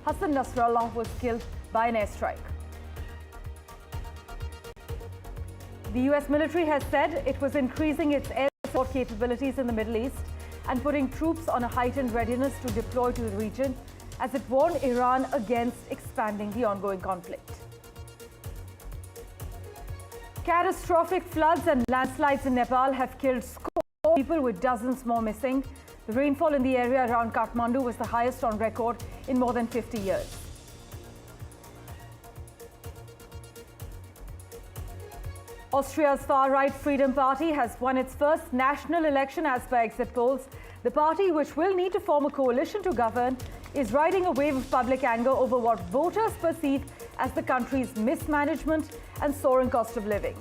Hassan Nasrallah was killed by an airstrike. The US military has said it was increasing its air support capabilities in the Middle East and putting troops on a heightened readiness to deploy to the region as it warned Iran against expanding the ongoing conflict. Catastrophic floods and landslides in Nepal have killed scores of people with dozens more missing. The rainfall in the area around Kathmandu was the highest on record in more than 50 years. Austria's far-right Freedom Party has won its first national election as per exit polls. The party, which will need to form a coalition to govern, is riding a wave of public anger over what voters perceive as the country's mismanagement and soaring cost of living.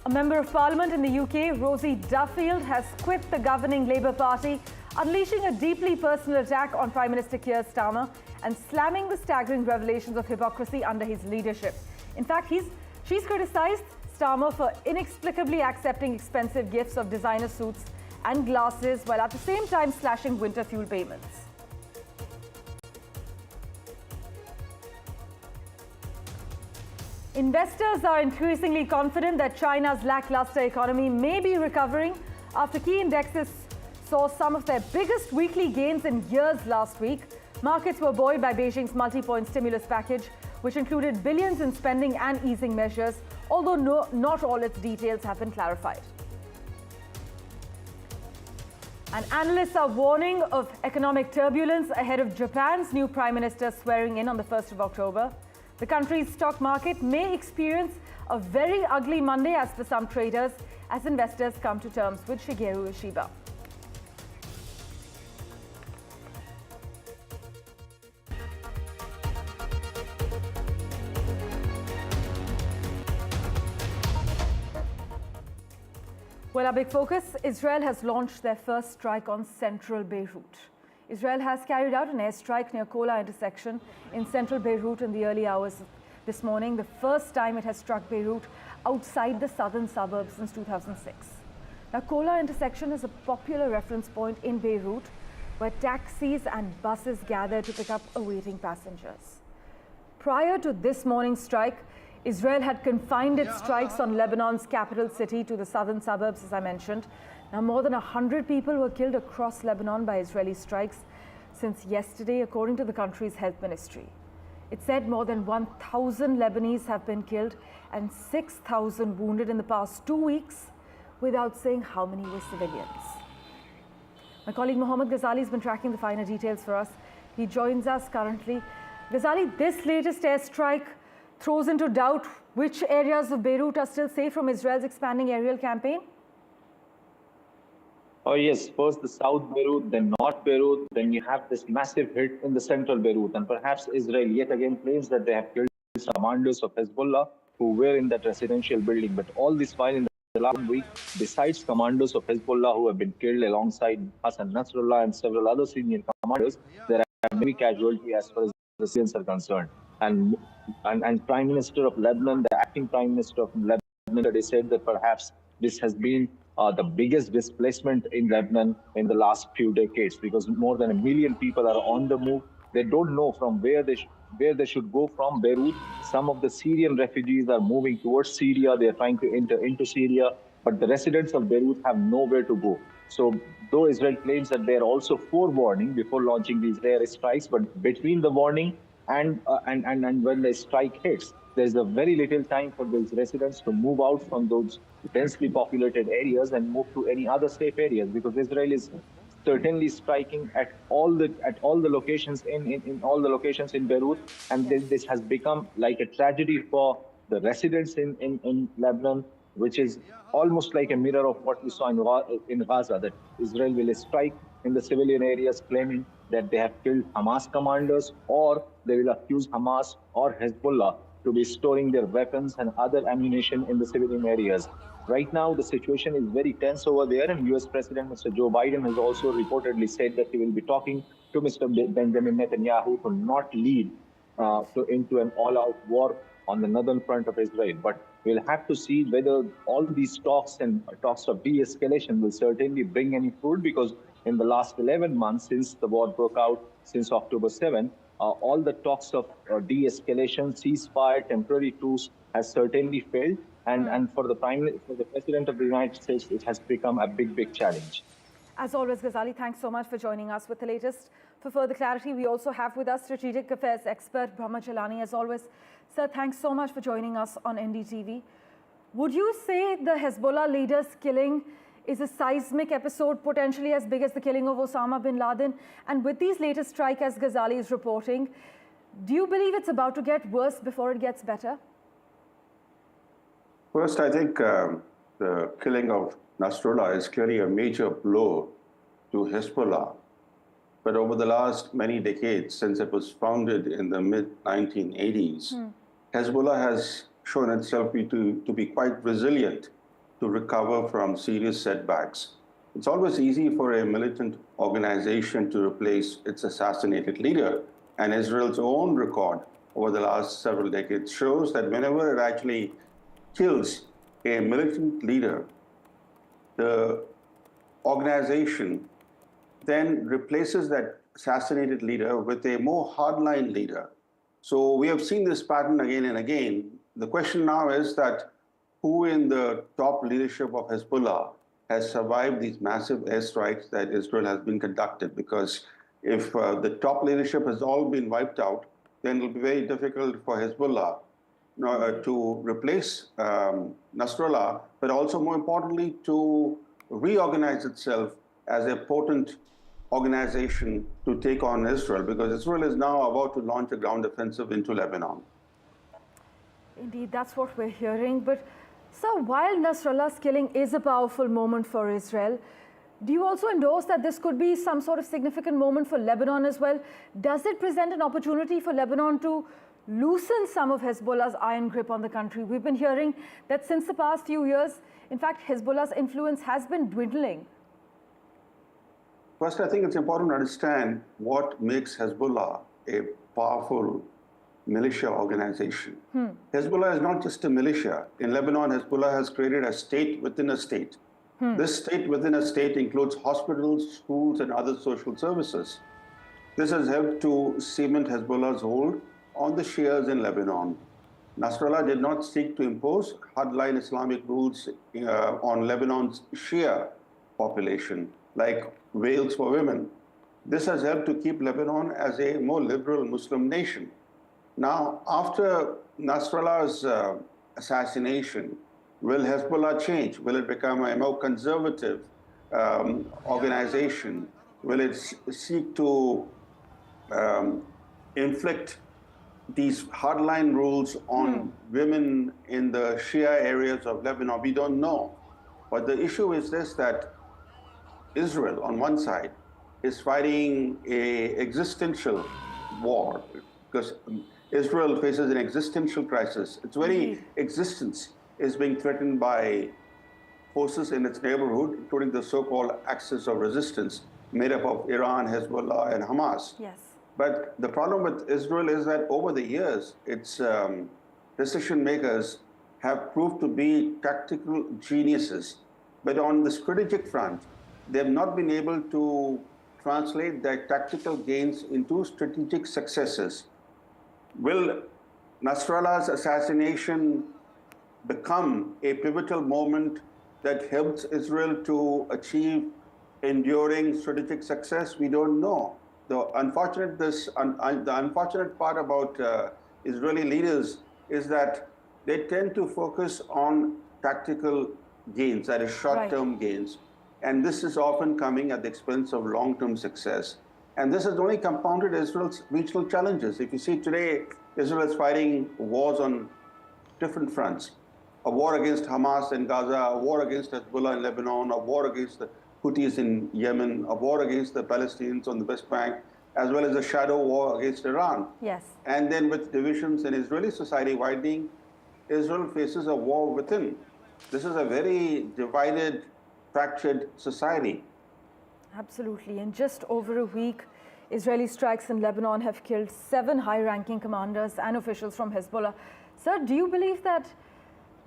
A member of parliament in the UK, Rosie Duffield, has quit the governing Labour Party, unleashing a deeply personal attack on Prime Minister Keir Starmer and slamming the staggering revelations of hypocrisy under his leadership. In fact, she's criticised Starmer for inexplicably accepting expensive gifts of designer suits and glasses while at the same time slashing winter fuel payments. Investors are increasingly confident that China's lackluster economy may be recovering after key indexes saw some of their biggest weekly gains in years last week. Markets were buoyed by Beijing's multi-point stimulus package, which included billions in spending and easing measures, although not all its details have been clarified. And analysts are warning of economic turbulence ahead of Japan's new Prime Minister swearing in on the 1st of October. The country's stock market may experience a very ugly Monday as per some traders, as investors come to terms with Shigeru Ishiba. Well, our big focus, Israel has launched their first strike on central Beirut. Israel has carried out an airstrike near Kola intersection in central Beirut in the early hours of this morning, the first time it has struck Beirut outside the southern suburbs since 2006. Now, Kola intersection is a popular reference point in Beirut where taxis and buses gather to pick up awaiting passengers. Prior to this morning's strike, Israel had confined its strikes on Lebanon's capital city to the southern suburbs, as I mentioned. Now, more than 100 people were killed across Lebanon by Israeli strikes since yesterday, according to the country's health ministry. It said more than 1,000 Lebanese have been killed and 6,000 wounded in the past 2 weeks, without saying how many were civilians. My colleague Mohammed Ghazali has been tracking the finer details for us. He joins us currently. Ghazali, this latest airstrike throws into doubt which areas of Beirut are still safe from Israel's expanding aerial campaign? Oh yes, first the South Beirut, then North Beirut, then you have this massive hit in the central Beirut. And perhaps Israel yet again claims that they have killed commanders of Hezbollah who were in that residential building. But all this while in the last week, besides commanders of Hezbollah who have been killed alongside Hassan Nasrallah and several other senior commanders, there are many casualties as far as the civilians are concerned. And Prime Minister of Lebanon, the acting Prime Minister of Lebanon, they said that perhaps this has been the biggest displacement in Lebanon in the last few decades, because more than 1 million people are on the move. They don't know from where they should go from Beirut. Some of the Syrian refugees are moving towards Syria. They are trying to enter into Syria, but the residents of Beirut have nowhere to go. So though Israel claims that they are also forewarning before launching these air strikes, but between the warning and when the strike hits, there's a very little time for those residents to move out from those densely populated areas and move to any other safe areas, because Israel is certainly striking at all the locations in all the locations in Beirut, and this has become like a tragedy for the residents in Lebanon, which is almost like a mirror of what we saw in Gaza, that Israel will strike in the civilian areas, claiming that they have killed Hamas commanders, or they will accuse Hamas or Hezbollah to be storing their weapons and other ammunition in the civilian areas. Right now, the situation is very tense over there, and US President Mr. Joe Biden has also reportedly said that he will be talking to Mr. Benjamin Netanyahu to not lead into an all-out war on the northern front of Israel. But we'll have to see whether all these talks and talks of de-escalation will certainly bring any fruit, because in the last 11 months since the war broke out, since October 7, all the talks of de-escalation, ceasefire, temporary truce has certainly failed. And for the President of the United States, it has become a big challenge. As always, Ghazali, thanks so much for joining us with the latest. For further clarity, we also have with us strategic affairs expert Brahma Jalani, as always. Sir, thanks so much for joining us on NDTV. Would you say the Hezbollah leader's killing is a seismic episode, potentially as big as the killing of Osama bin Laden? And with these latest strikes, as Ghazali is reporting, do you believe it's about to get worse before it gets better? First, I think the killing of Nasrallah is clearly a major blow to Hezbollah. But over the last many decades, since it was founded in the mid-1980s, Hezbollah has shown itself to be quite resilient to recover from serious setbacks. It's always easy for a militant organization to replace its assassinated leader. And Israel's own record over the last several decades shows that whenever it actually kills a militant leader, the organization then replaces that assassinated leader with a more hardline leader. So we have seen this pattern again and again. The question now is that who in the top leadership of Hezbollah has survived these massive airstrikes that Israel has been conducted? Because if the top leadership has all been wiped out, then it will be very difficult for Hezbollah to replace Nasrallah, but also more importantly to reorganize itself as a potent organization to take on Israel, because Israel is now about to launch a ground offensive into Lebanon. Indeed, that's what we're hearing. But, sir, while Nasrallah's killing is a powerful moment for Israel, do you also endorse that this could be some sort of significant moment for Lebanon as well? Does it present an opportunity for Lebanon to loosen some of Hezbollah's iron grip on the country? We've been hearing that since the past few years, in fact, Hezbollah's influence has been dwindling. First, I think it's important to understand what makes Hezbollah a powerful militia organization. Hezbollah is not just a militia. In Lebanon, Hezbollah has created a state within a state. This state within a state includes hospitals, schools, and other social services. This has helped to cement Hezbollah's hold on the Shias in Lebanon. Nasrallah did not seek to impose hardline Islamic rules on Lebanon's Shia population, like veils for women. This has helped to keep Lebanon as a more liberal Muslim nation. Now, after Nasrallah's assassination, will Hezbollah change? Will it become a more conservative organization? Will it seek to inflict these hardline rules on women in the Shia areas of Lebanon? We don't know. But the issue is this, that Israel, on one side, is fighting an existential war, because Israel faces an existential crisis. Its very existence is being threatened by forces in its neighborhood, including the so-called axis of resistance, made up of Iran, Hezbollah, and Hamas. Yes. But the problem with Israel is that over the years, its decision makers have proved to be tactical geniuses. But on the strategic front, they have not been able to translate their tactical gains into strategic successes. Will Nasrallah's assassination become a pivotal moment that helps Israel to achieve enduring strategic success? We don't know. The unfortunate part about Israeli leaders is that they tend to focus on tactical gains, that is short-term gains. And this is often coming at the expense of long-term success. And this has only compounded Israel's regional challenges. If you see today, Israel is fighting wars on different fronts. A war against Hamas in Gaza, a war against Hezbollah in Lebanon, a war against the Houthis in Yemen, a war against the Palestinians on the West Bank, as well as a shadow war against Iran. Yes. And then with divisions in Israeli society widening, Israel faces a war within. This is a very divided, fractured society. Absolutely. In just over a week, Israeli strikes in Lebanon have killed 7 high-ranking commanders and officials from Hezbollah. Sir, do you believe that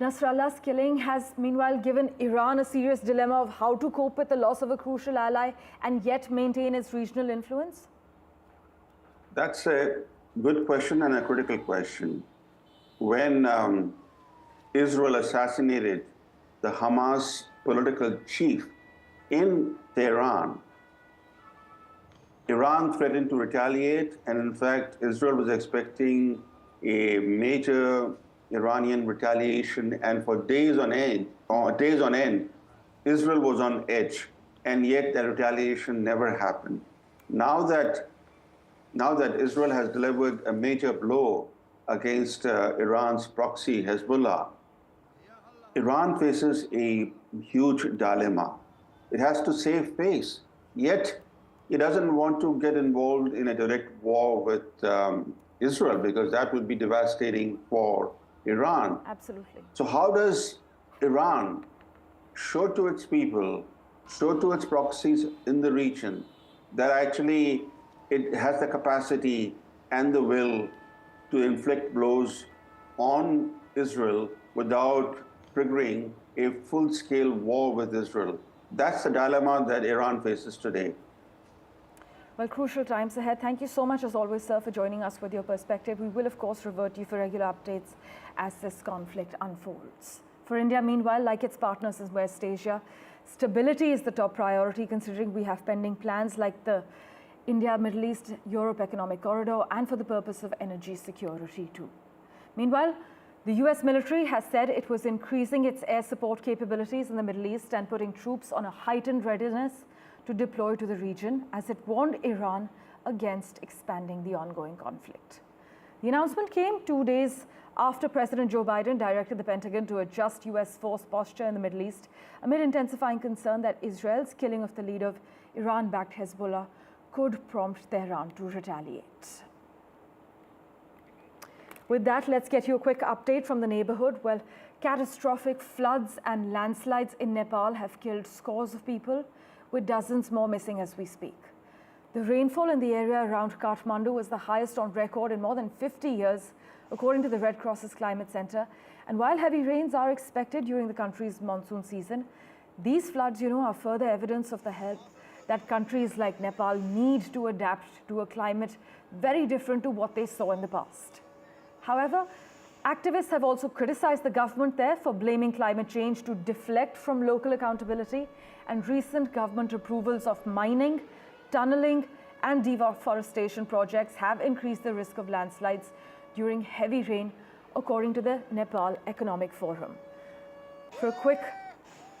Nasrallah's killing has meanwhile given Iran a serious dilemma of how to cope with the loss of a crucial ally and yet maintain its regional influence? That's a good question and a critical question. When Israel assassinated the Hamas political chief in Tehran, Iran threatened to retaliate, and in fact, Israel was expecting a major Iranian retaliation, and for days on end, Israel was on edge, and yet that retaliation never happened. Now that Israel has delivered a major blow against Iran's proxy, Hezbollah, Iran faces a huge dilemma. It has to save face, yet it doesn't want to get involved in a direct war with Israel because that would be devastating for Iran. Absolutely. So how does Iran show to its people, show to its proxies in the region that actually it has the capacity and the will to inflict blows on Israel without triggering a full-scale war with Israel? That's the dilemma that Iran faces today. Well, crucial times ahead. Thank you so much, as always, sir, for joining us with your perspective. We will, of course, revert you for regular updates as this conflict unfolds. For India, meanwhile, like its partners in West Asia, stability is the top priority, considering we have pending plans like the India, Middle East, Europe Economic Corridor, and for the purpose of energy security, too. Meanwhile, the US military has said it was increasing its air support capabilities in the Middle East and putting troops on a heightened readiness to deploy to the region as it warned Iran against expanding the ongoing conflict. The announcement came 2 days after President Joe Biden directed the Pentagon to adjust US force posture in the Middle East amid intensifying concern that Israel's killing of the leader of Iran-backed Hezbollah could prompt Tehran to retaliate. With that, let's get you a quick update from the neighborhood. Well, catastrophic floods and landslides in Nepal have killed scores of people, with dozens more missing as we speak. The rainfall in the area around Kathmandu was the highest on record in more than 50 years, according to the Red Cross's Climate Center. And while heavy rains are expected during the country's monsoon season, these floods, are further evidence of the help that countries like Nepal need to adapt to a climate very different to what they saw in the past. However, activists have also criticized the government there for blaming climate change to deflect from local accountability, and recent government approvals of mining, tunneling, and deforestation projects have increased the risk of landslides during heavy rain, according to the Nepal Economic Forum. For a quick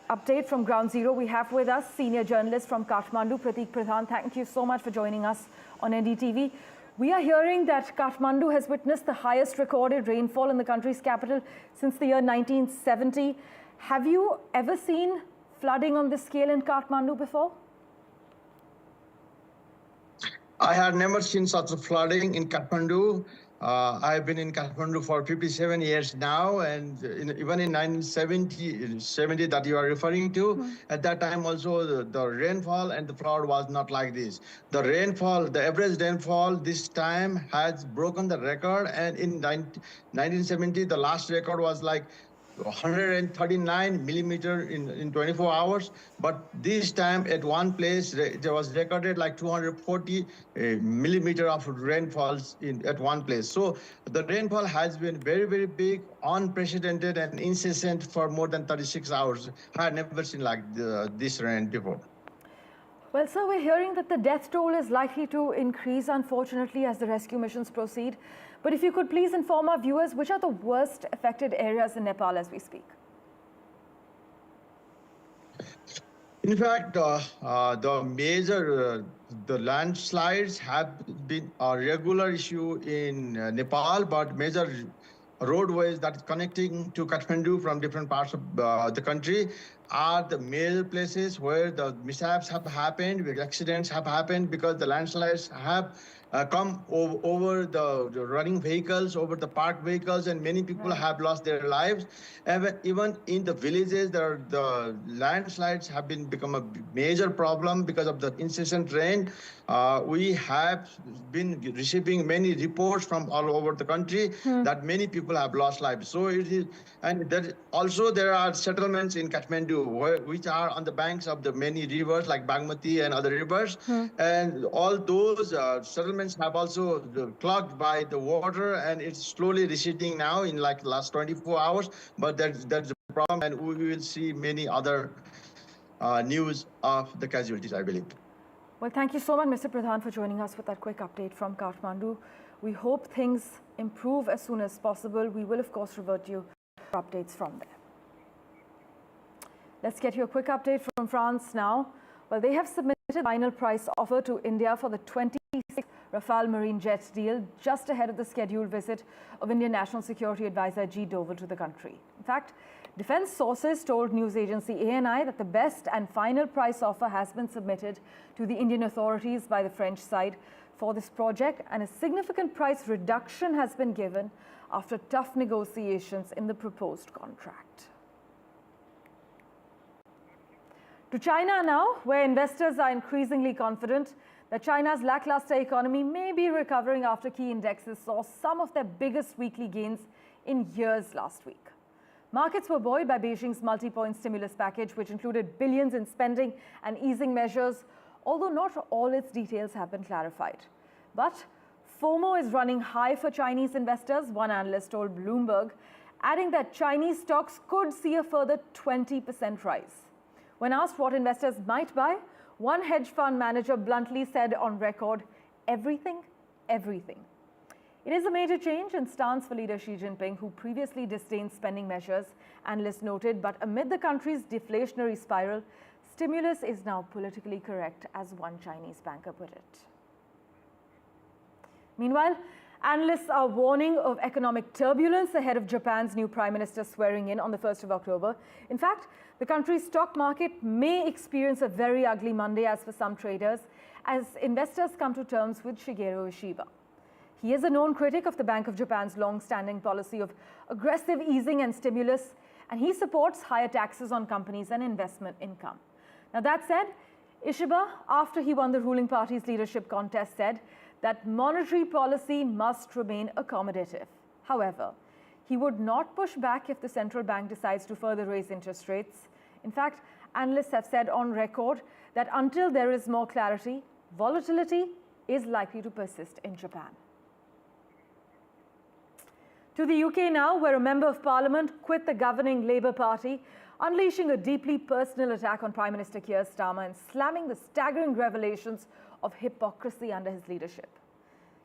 update from Ground Zero, we have with us senior journalist from Kathmandu, Pratik Pradhan. Thank you so much for joining us on NDTV. We are hearing that Kathmandu has witnessed the highest recorded rainfall in the country's capital since the year 1970. Have you ever seen flooding on this scale in Kathmandu before? I have never seen such a flooding in Kathmandu. I've been in Kathmandu for 57 years now, and even in 1970 that you are referring to, at that time also the rainfall and the flood was not like this. The rainfall, the average rainfall this time has broken the record, and in 1970 the last record was like 139 millimeter in 24 hours, but this time at one place there was recorded like 240 millimeter of rainfalls at one place. So the rainfall has been very, very big, unprecedented and incessant for more than 36 hours. I had never seen like this rain before. Well, sir, we're hearing that the death toll is likely to increase, unfortunately, as the rescue missions proceed. But if you could please inform our viewers, which are the worst affected areas in Nepal as we speak? In fact, the major the landslides have been a regular issue in Nepal, but major roadways that is connecting to Kathmandu from different parts of the country are the major places where the mishaps have happened, where accidents have happened, because the landslides have come over the running vehicles, over the parked vehicles, and many people have lost their lives. Even in the villages, the landslides have become a major problem because of the incessant rain. We have been receiving many reports from all over the country that many people have lost lives. So it is, and also there are settlements in Kathmandu which are on the banks of the many rivers like Bagmati and other rivers, and all those settlements have also clogged by the water, and it's slowly receding now in like the last 24 hours. But that's a problem, and we will see many other news of the casualties, I believe. Well, thank you so much, Mr. Pradhan, for joining us with that quick update from Kathmandu. We hope things improve as soon as possible. We will, of course, revert you for updates from there. Let's get you a quick update from France now. Well, they have submitted a final price offer to India for the 26th Rafale marine jet deal just ahead of the scheduled visit of Indian National Security Advisor G. Doval to the country. In fact, defense sources told news agency ANI that the best and final price offer has been submitted to the Indian authorities by the French side for this project, and a significant price reduction has been given after tough negotiations in the proposed contract. To China now, where investors are increasingly confident that China's lackluster economy may be recovering after key indexes saw some of their biggest weekly gains in years last week. Markets were buoyed by Beijing's multi-point stimulus package, which included billions in spending and easing measures, although not all its details have been clarified. But FOMO is running high for Chinese investors, one analyst told Bloomberg, adding that Chinese stocks could see a further 20% rise. When asked what investors might buy, one hedge fund manager bluntly said on record, everything, everything. It is a major change in stance for leader Xi Jinping, who previously disdained spending measures, analysts noted, but amid the country's deflationary spiral, stimulus is now politically correct, as one Chinese banker put it. Meanwhile, analysts are warning of economic turbulence ahead of Japan's new Prime Minister swearing in on the 1st of October. In fact, the country's stock market may experience a very ugly Monday, as for some traders, as investors come to terms with Shigeru Ishiba. He is a known critic of the Bank of Japan's long-standing policy of aggressive easing and stimulus, and he supports higher taxes on companies and investment income. Now, that said, Ishiba, after he won the ruling party's leadership contest, said that monetary policy must remain accommodative. However, he would not push back if the central bank decides to further raise interest rates. In fact, analysts have said on record that until there is more clarity, volatility is likely to persist in Japan. To the UK now, where a member of parliament quit the governing Labour Party, unleashing a deeply personal attack on Prime Minister Keir Starmer and slamming the staggering revelations of hypocrisy under his leadership.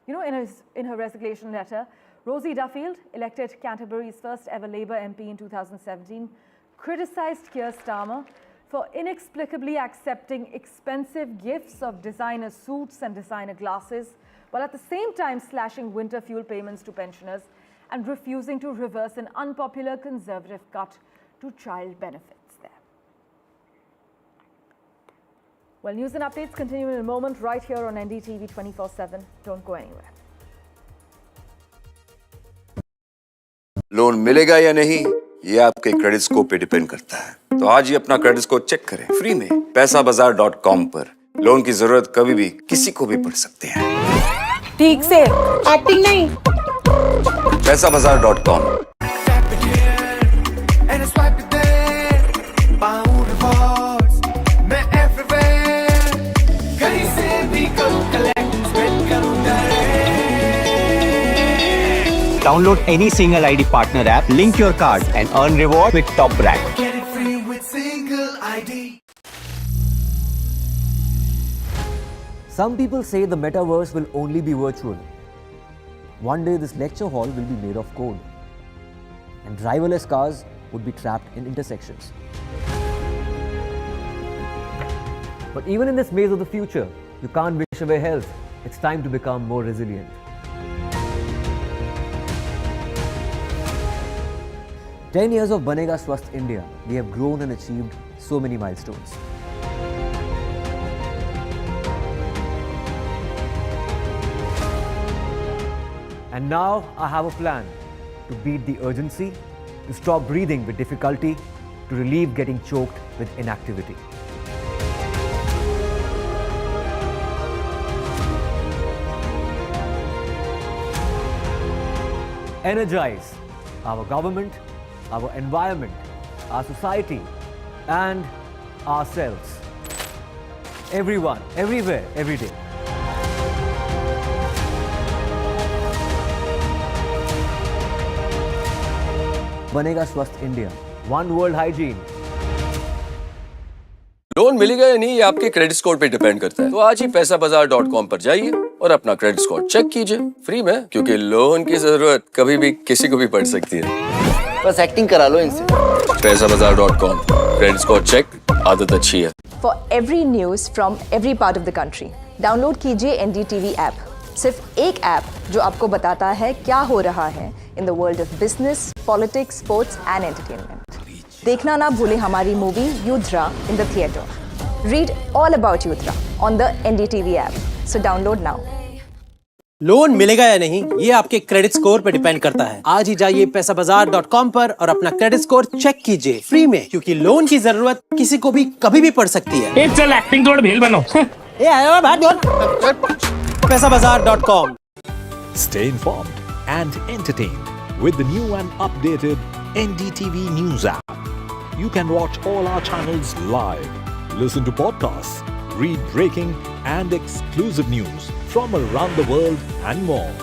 You know, in her resignation letter, Rosie Duffield, elected Canterbury's first ever Labour MP in 2017, criticised Keir Starmer for inexplicably accepting expensive gifts of designer suits and designer glasses, while at the same time slashing winter fuel payments to pensioners and refusing to reverse an unpopular Conservative cut to child benefits there. Well, news and updates continue in a moment right here on NDTV 24x7. Don't go anywhere. Loan मिलेगा या नहीं, ये आपके credit score पे depend करता है। तो आज ही अपना क्रेडिट स्कोर चेक करें फ्री में पैसाबाजार.com पर। लोन की जरूरत कभी भी किसी को भी पड़ सकती है। ठीक से एक्टिंग नहीं। पैसाबाजार.com। Download any single ID partner app, link your card and earn reward with top brand. Get it free with single ID. Some people say the metaverse will only be virtual. One day this lecture hall will be made of code and driverless cars would be trapped in intersections. But even in this maze of the future, you can't wish away health. It's time to become more resilient. 10 years of Banega Swasth India, we have grown and achieved so many milestones. And now I have a plan to beat the urgency, to stop breathing with difficulty, to relieve getting choked with inactivity. Energize our government, our environment, our society, and ourselves. Everyone, everywhere, every day. बनेगा स्वस्थ India, one world hygiene. Loan मिलेगा या नहीं ये आपके credit score पे depend करता है. तो आज ही पैसाबाजार.com पर जाइए और अपना क्रेडिट स्कोर चेक कीजिए फ्री में, क्योंकि लोन की जरूरत कभी भी किसी को भी पड़ सकती है. बस एक्टिंग करा लो इनसे. पैसाबाजार.com, क्रेडिट स्कोर चेक, आदत अच्छी है. For every news from every part of the country, download कीजिए NDTV ऐप. सिर्फ एक ऐप जो आपको बताता है क्या हो रहा है in the world of business, politics, sports and entertainment. देखना ना भूलें हमारी movie युद्रा in the theatre. Read all about Yudra on the NDTV app. So download now. Loan मिलेगा या नहीं ये आपके क्रेडिट स्कोर पे डिपेंड करता है. आज ही जाइए पैसाबाजार.com पर और अपना क्रेडिट स्कोर चेक कीजिए फ्री में, क्योंकि लोन की जरूरत किसी को भी कभी भी पड़ सकती है. चल एक्टिंग थोड़ा भेल बनो. पैसाबाजार.com. Stay informed and entertained with the new and updated NDTV News app. You can watch all our channels live, listen to podcasts, read breaking and exclusive news from around the world and more.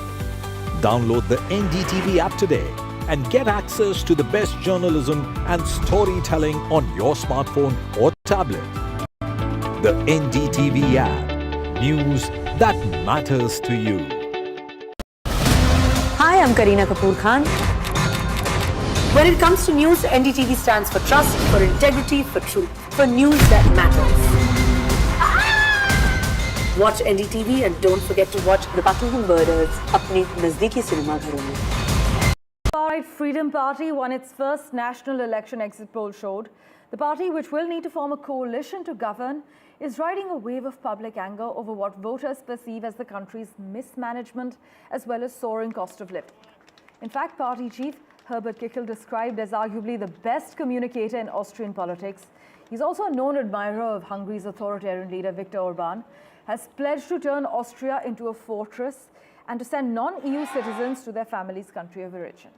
Download the NDTV app today and get access to the best journalism and storytelling on your smartphone or tablet. The NDTV app. News that matters to you. Hi, I'm Kareena Kapoor Khan. When it comes to news, NDTV stands for trust, for integrity, for truth, for news that matters. Watch NDTV and don't forget to watch The Buckingham Murders अपने नजदीकी cinema घरों में. Far-right Freedom Party won its first national election exit poll showed the party, which will need to form a coalition to govern, is riding a wave of public anger over what voters perceive as the country's mismanagement as well as soaring cost of living. In fact, party chief Herbert Kickl, described as arguably the best communicator in Austrian politics, he's also a known admirer of Hungary's authoritarian leader Viktor Orban, has pledged to turn Austria into a fortress and to send non-EU citizens to their family's country of origin.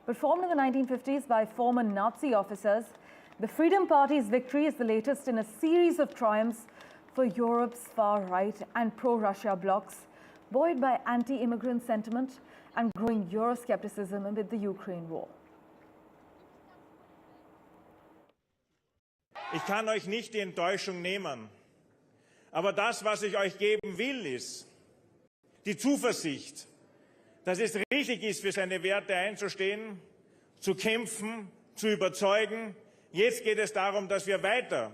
But formed in the 1950s by former Nazi officers, the Freedom Party's victory is the latest in a series of triumphs for Europe's far-right and pro-Russia blocs, buoyed by anti-immigrant sentiment and growing Euroscepticism amid the Ukraine war. Ich kann euch nicht die Enttäuschung nehmen, aber das, was ich euch geben will, ist die Zuversicht, dass es richtig ist, für seine Werte einzustehen, zu kämpfen, zu überzeugen. Jetzt geht es darum, dass wir weiter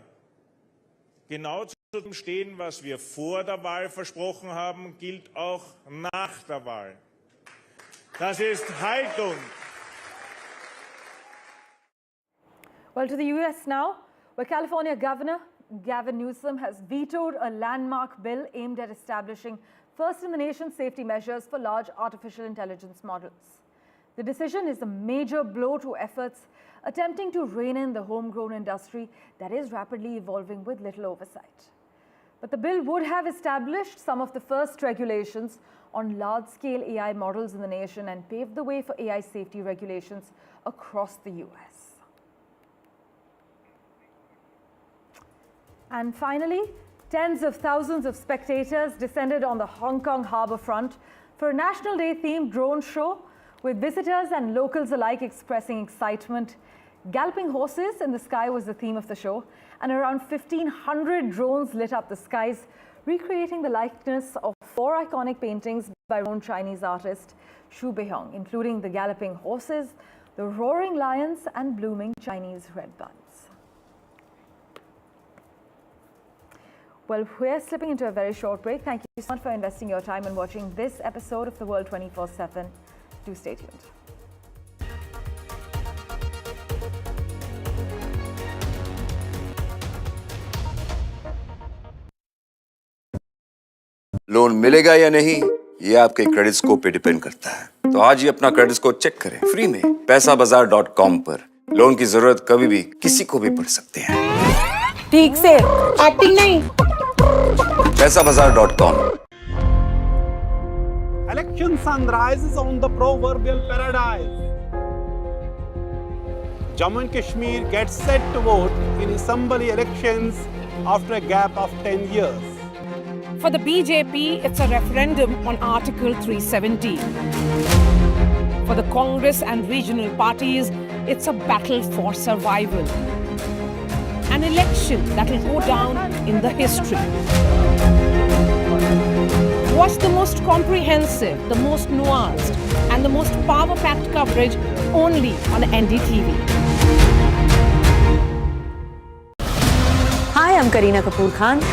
genau zu dem stehen, was wir vor der Wahl versprochen haben, gilt auch nach der Wahl. Das ist Haltung. Well, to the US now, where California Governor Gavin Newsom has vetoed a landmark bill aimed at establishing first-in-the-nation safety measures for large artificial intelligence models. The decision is a major blow to efforts attempting to rein in the homegrown industry that is rapidly evolving with little oversight. But the bill would have established some of the first regulations on large-scale AI models in the nation and paved the way for AI safety regulations across the US. And finally, tens of thousands of spectators descended on the Hong Kong harbour front for a National Day themed drone show, with visitors and locals alike expressing excitement. Galloping horses in the sky was the theme of the show, and around 1,500 drones lit up the skies, recreating the likeness of 4 iconic paintings by renowned Chinese artist Xu Beihong, including the galloping horses, the roaring lions, and blooming Chinese red buds. Well, we're slipping into a very short break. Thank you so much for investing your time and watching this episode of The World 24/7. Do stay tuned. Loan मिलेगा या नहीं ये आपके credit score पे depend करता है। तो आज ही अपना क्रेडिट स्कोर चेक करें फ्री में पैसाबाजार.com पर। लोन की जरूरत कभी भी किसी को भी पड़ सकती है। ठीक से एक्टिंग नहीं। पैसाबाजार.com। Election sunrise is on the proverbial paradise. Jammu and Kashmir gets set to vote in assembly elections after a gap of 10 years. For the BJP, it's a referendum on Article 370. For the Congress and regional parties, it's a battle for survival. An election that will go down in the history. Watch the most comprehensive, the most nuanced, and the most power-packed coverage only on NDTV. Hi, I'm Kareena Kapoor Khan.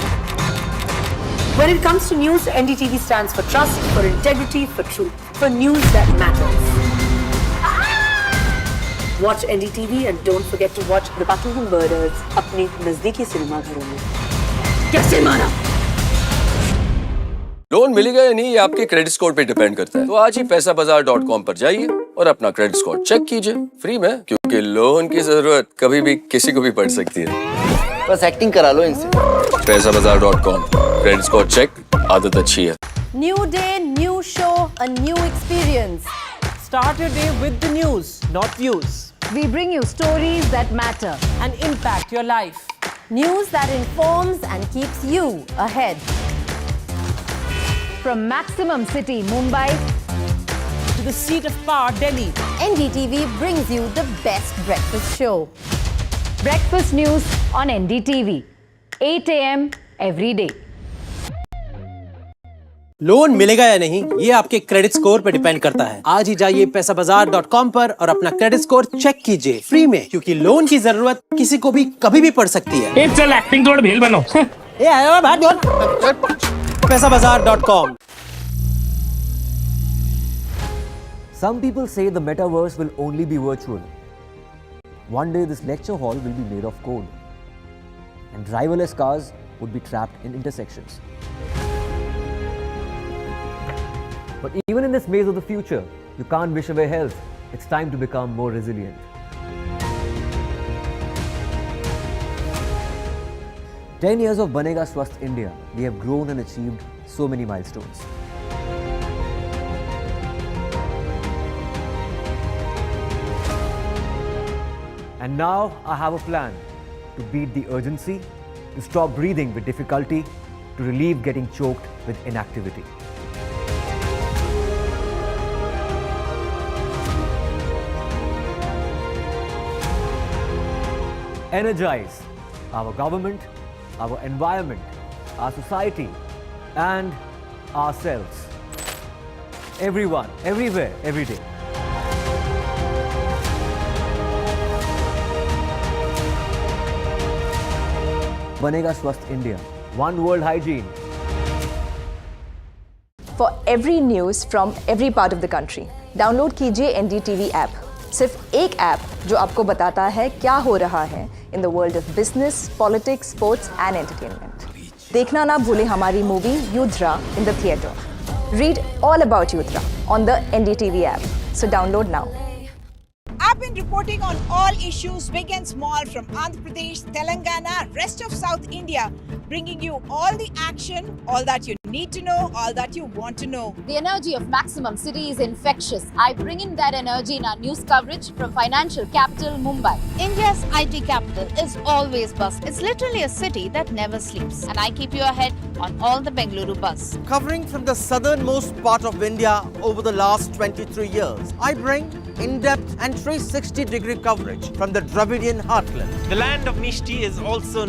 When it comes to news, NDTV stands for trust, for integrity, for truth, for news that matters. Watch NDTV and don't forget to watch The Buckingham Murders अपने नजदीकी सिनेमाघरों में। कैसे मारा? Loan मिलेगा या नहीं ये आपके क्रेडिट स्कोर पे डिपेंड करता है। तो आज ही पैसाबाजार.com पर जाइए और अपना क्रेडिट स्कोर चेक कीजिए फ्री में, क्योंकि लोन की जरूरत कभी भी किसी को भी पड़ सकती है। बस एक्टिंग करा लो इनसे। पैसाबाजार.com, क्रेडिट स्कोर चेक, आदत अच्छी है। New day, new show, a new experience. Start your day with the news, not views. We bring you stories that matter and impact your life. News that informs and keeps you ahead. From Maximum City, Mumbai, To the seat of power, Delhi, NDTV brings you the best breakfast show. Breakfast news on NDTV, 8 a.m. every day. Loan मिलेगा या नहीं ये आपके credit score पे depend करता है। आज ही जाइए पैसाबाजार.com पर और अपना क्रेडिट स्कोर चेक कीजिए फ्री में, क्योंकि लोन की जरूरत किसी को भी कभी भी पड़ सकती है। चल एक्टिंग थोड़ा भेल बनो। पैसाबाजार.com। Some people say the metaverse will only be virtual. One day this lecture hall will be made of code, and driverless cars would be trapped in intersections. But even in this maze of the future, you can't wish away health. It's time to become more resilient. "10 years of Banega Swasth India, we have grown and achieved so many milestones. And now I have a plan to beat the urgency, to stop breathing with difficulty, to relieve getting choked with inactivity. Energize our government, our environment, our society, and ourselves. Everyone, everywhere, every day. Banega Swasth India. One world hygiene. For every news from every part of the country, download कीजिए NDTV app. सिर्फ एक app जो आपको बताता है क्या हो रहा है in the world of business, politics, sports and entertainment. देखना ना भूलें हमारी movie युद्रा in the theatre. Read all about Yudra on the NDTV app. So download now. I've been reporting on all issues, big and small, from Andhra Pradesh, Telangana, rest of South India, bringing you all the action, all that you need to know, all that you want to know. The energy of Maximum City is infectious. I bring in that energy in our news coverage from financial capital, Mumbai. India's IT capital is always buzz. It's literally a city that never sleeps. And I keep you ahead on all the Bengaluru buzz. Covering from the southernmost part of India over the last 23 years, I bring in-depth and 360-degree coverage from the Dravidian heartland. The land of Mishti is also known